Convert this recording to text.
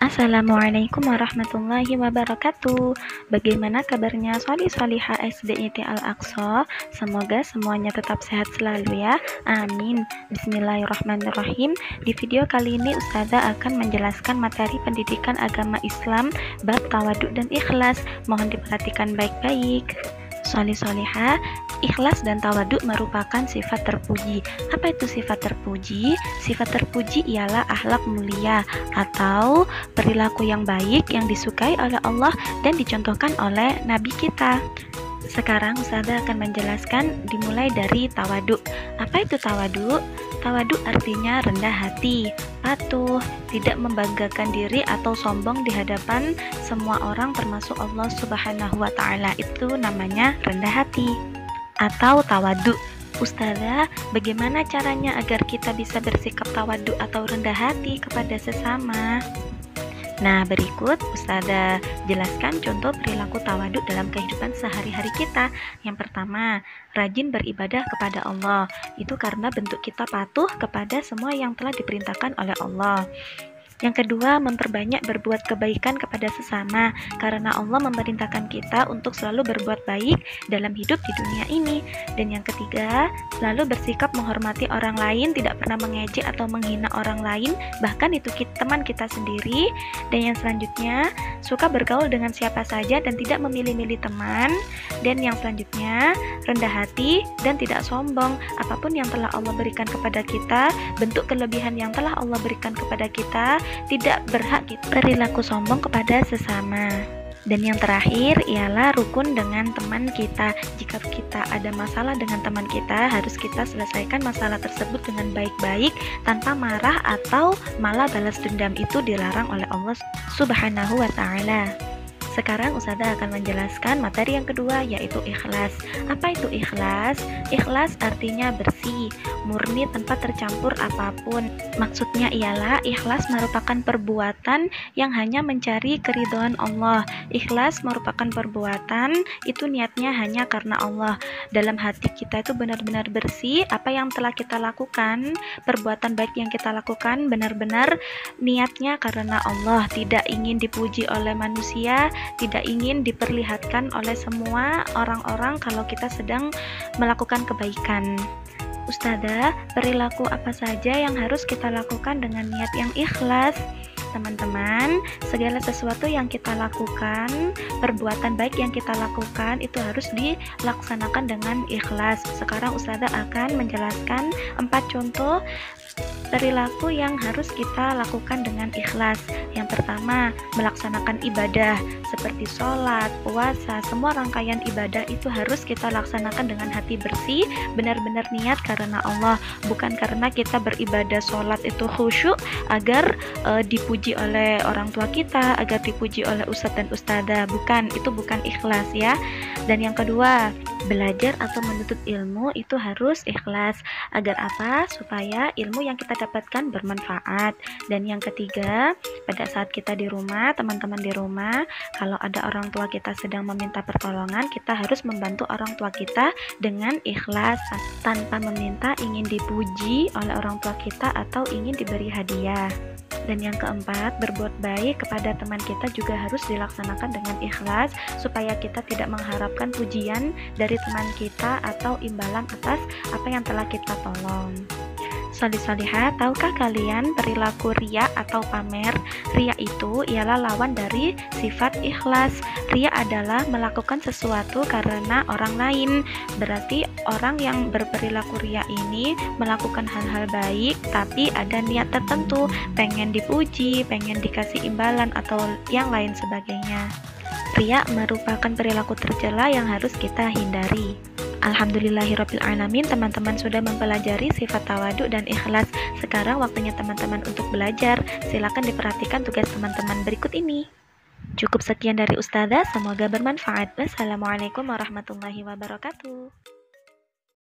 Assalamualaikum warahmatullahi wabarakatuh. Bagaimana kabarnya Sholih-Sholihah SDIT Al-Aqsa? Semoga semuanya tetap sehat selalu ya. Amin. Bismillahirrahmanirrahim. Di video kali ini Ustazah akan menjelaskan materi pendidikan agama Islam bab tawaduk dan ikhlas. Mohon diperhatikan baik-baik. Sholih-Sholihah, ikhlas dan tawaduk merupakan sifat terpuji. Apa itu sifat terpuji? Sifat terpuji ialah akhlak mulia atau perilaku yang baik yang disukai oleh Allah dan dicontohkan oleh Nabi kita. Sekarang Ustazah akan menjelaskan dimulai dari tawaduk. Apa itu tawaduk? Tawaduk artinya rendah hati, patuh, tidak membanggakan diri atau sombong di hadapan semua orang termasuk Allah Subhanahu wa taala. Itu namanya rendah hati atau tawaduk. Ustazah, bagaimana caranya agar kita bisa bersikap tawaduk atau rendah hati kepada sesama? Nah, berikut Ustazah jelaskan contoh perilaku tawaduk dalam kehidupan sehari-hari kita. Yang pertama, rajin beribadah kepada Allah. Itu karena bentuk kita patuh kepada semua yang telah diperintahkan oleh Allah. Yang kedua, memperbanyak berbuat kebaikan kepada sesama, karena Allah memerintahkan kita untuk selalu berbuat baik dalam hidup di dunia ini. Dan yang ketiga, selalu bersikap menghormati orang lain, tidak pernah mengejek atau menghina orang lain, bahkan itu teman kita sendiri. Dan yang selanjutnya, suka bergaul dengan siapa saja dan tidak memilih-milih teman. Dan yang selanjutnya, rendah hati dan tidak sombong. Apapun yang telah Allah berikan kepada kita, bentuk kelebihan yang telah Allah berikan kepada kita, tidak berhak kita perilaku sombong kepada sesama. Dan yang terakhir ialah rukun dengan teman kita. Jika kita ada masalah dengan teman kita, harus kita selesaikan masalah tersebut dengan baik-baik tanpa marah atau malah balas dendam. Itu dilarang oleh Allah Subhanahu wa taala. Sekarang Ustazah akan menjelaskan materi yang kedua, yaitu ikhlas. Apa itu ikhlas? Ikhlas artinya bersih, murni tanpa tercampur apapun. Maksudnya ialah ikhlas merupakan perbuatan yang hanya mencari keridhaan Allah. Ikhlas merupakan perbuatan itu niatnya hanya karena Allah. Dalam hati kita itu benar-benar bersih. Apa yang telah kita lakukan, perbuatan baik yang kita lakukan benar-benar niatnya karena Allah, tidak ingin dipuji oleh manusia, tidak ingin diperlihatkan oleh semua orang-orang kalau kita sedang melakukan kebaikan. Ustazah, perilaku apa saja yang harus kita lakukan dengan niat yang ikhlas? Teman-teman, segala sesuatu yang kita lakukan, perbuatan baik yang kita lakukan itu harus dilaksanakan dengan ikhlas. Sekarang Ustazah akan menjelaskan 4 contoh perilaku yang harus kita lakukan dengan ikhlas. Yang pertama, melaksanakan ibadah seperti sholat, puasa, semua rangkaian ibadah itu harus kita laksanakan dengan hati bersih, benar-benar niat karena Allah, bukan karena kita beribadah sholat itu khusyuk agar dipuji oleh orang tua kita, agar dipuji oleh ustadz dan ustadzah. Bukan, itu bukan ikhlas ya. Dan yang kedua, belajar atau menuntut ilmu itu harus ikhlas. Agar apa? Supaya ilmu yang kita dapatkan bermanfaat. Dan yang ketiga, pada saat kita di rumah, teman-teman di rumah, kalau ada orang tua kita sedang meminta pertolongan, kita harus membantu orang tua kita dengan ikhlas, tanpa meminta ingin dipuji oleh orang tua kita atau ingin diberi hadiah. Dan yang keempat, berbuat baik kepada teman kita juga harus dilaksanakan dengan ikhlas, supaya kita tidak mengharapkan pujian dari teman kita atau imbalan atas apa yang telah kita tolong. Sholih-Sholihah, tahukah kalian perilaku riya atau pamer? Riya itu ialah lawan dari sifat ikhlas. Riya adalah melakukan sesuatu karena orang lain. Berarti orang yang berperilaku riya ini melakukan hal-hal baik, tapi ada niat tertentu, pengen dipuji, pengen dikasih imbalan atau yang lain sebagainya. Riya merupakan perilaku tercela yang harus kita hindari. Alhamdulillahirrabbilalamin, teman-teman sudah mempelajari sifat tawaduk dan ikhlas. Sekarang waktunya teman-teman untuk belajar. Silakan diperhatikan tugas teman-teman berikut ini. Cukup sekian dari Ustazah, semoga bermanfaat. Wassalamualaikum warahmatullahi wabarakatuh.